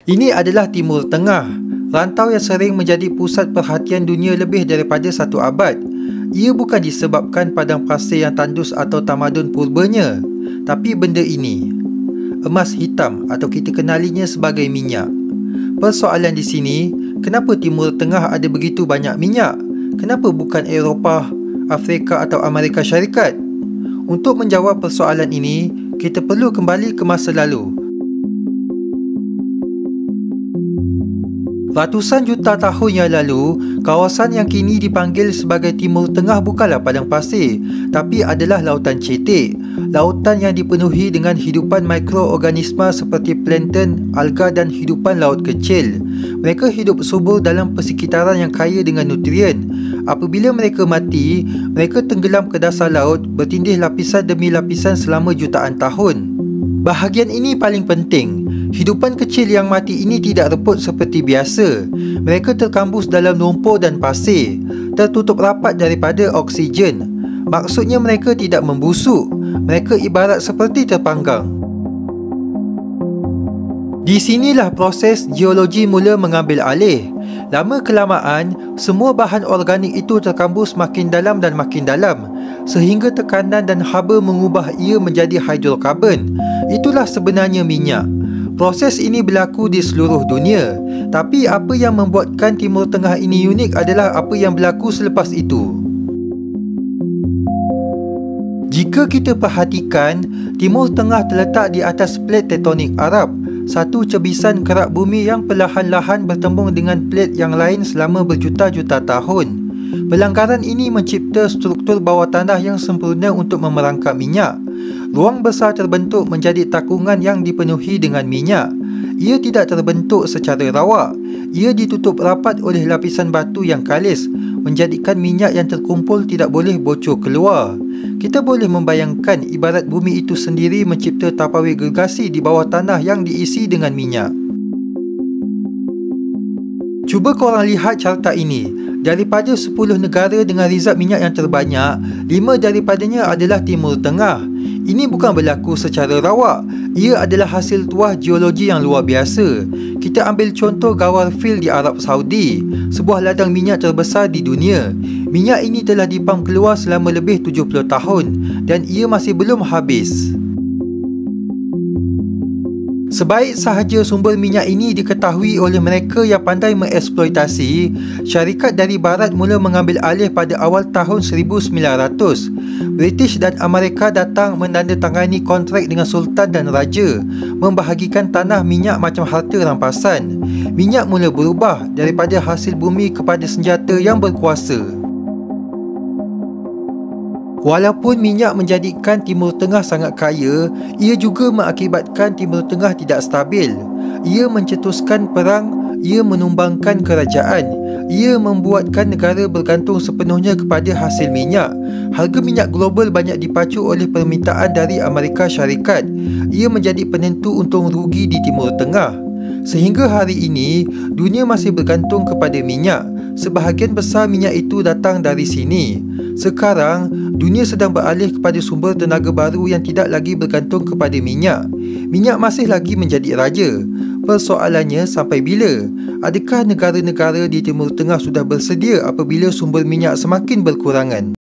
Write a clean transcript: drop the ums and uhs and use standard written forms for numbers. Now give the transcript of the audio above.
Ini adalah Timur Tengah, rantau yang sering menjadi pusat perhatian dunia lebih daripada satu abad. Ia bukan disebabkan padang pasir yang tandus atau tamadun purbanya, tapi benda ini, emas hitam atau kita kenalinya sebagai minyak. Persoalan di sini, kenapa Timur Tengah ada begitu banyak minyak? Kenapa bukan Eropah, Afrika atau Amerika Syarikat? Untuk menjawab persoalan ini, kita perlu kembali ke masa lalu. Ratusan juta tahun yang lalu, kawasan yang kini dipanggil sebagai Timur Tengah bukanlah padang pasir, tapi adalah lautan cetek. Lautan yang dipenuhi dengan hidupan mikroorganisma seperti plankton, alga dan hidupan laut kecil. Mereka hidup subur dalam persekitaran yang kaya dengan nutrien. Apabila mereka mati, mereka tenggelam ke dasar laut, bertindih lapisan demi lapisan selama jutaan tahun. Bahagian ini paling penting. Hidupan kecil yang mati ini tidak reput seperti biasa. Mereka terkambus dalam lumpur dan pasir, tertutup rapat daripada oksigen. Maksudnya mereka tidak membusuk. Mereka ibarat seperti terpanggang. Di sinilah proses geologi mula mengambil alih. Lama kelamaan, semua bahan organik itu terkambus makin dalam dan makin dalam, sehingga tekanan dan haba mengubah ia menjadi hidrokarbon. Itulah sebenarnya minyak. Proses ini berlaku di seluruh dunia. Tapi apa yang membuatkan Timur Tengah ini unik adalah apa yang berlaku selepas itu. Jika kita perhatikan, Timur Tengah terletak di atas plat tektonik Arab, satu cebisan kerak bumi yang perlahan-lahan bertembung dengan plat yang lain selama berjuta-juta tahun. Pelanggaran ini mencipta struktur bawah tanah yang sempurna untuk memerangkap minyak. Ruang besar terbentuk menjadi takungan yang dipenuhi dengan minyak. Ia tidak terbentuk secara rawak. Ia ditutup rapat oleh lapisan batu yang kalis, menjadikan minyak yang terkumpul tidak boleh bocor keluar. Kita boleh membayangkan ibarat bumi itu sendiri mencipta tapawai gergasi di bawah tanah yang diisi dengan minyak. Cuba korang lihat carta ini. Daripada 10 negara dengan rizab minyak yang terbanyak, 5 daripadanya adalah Timur Tengah. Ini bukan berlaku secara rawak. Ia adalah hasil tuah geologi yang luar biasa. Kita ambil contoh Ghawar Field di Arab Saudi, sebuah ladang minyak terbesar di dunia. Minyak ini telah dipam keluar selama lebih 70 tahun dan ia masih belum habis. Sebaik sahaja sumber minyak ini diketahui oleh mereka yang pandai mengeksploitasi, syarikat dari barat mula mengambil alih pada awal tahun 1900. British dan Amerika datang menandatangani kontrak dengan Sultan dan Raja, membahagikan tanah minyak macam harta rampasan. Minyak mula berubah daripada hasil bumi kepada senjata yang berkuasa. Walaupun minyak menjadikan Timur Tengah sangat kaya, ia juga mengakibatkan Timur Tengah tidak stabil. Ia mencetuskan perang, ia menumbangkan kerajaan, ia membuatkan negara bergantung sepenuhnya kepada hasil minyak. Harga minyak global banyak dipacu oleh permintaan dari Amerika Syarikat. Ia menjadi penentu untung rugi di Timur Tengah. Sehingga hari ini, dunia masih bergantung kepada minyak. Sebahagian besar minyak itu datang dari sini. Sekarang, dunia sedang beralih kepada sumber tenaga baru yang tidak lagi bergantung kepada minyak. Minyak masih lagi menjadi raja. Persoalannya, sampai bila? Adakah negara-negara di Timur Tengah sudah bersedia apabila sumber minyak semakin berkurangan?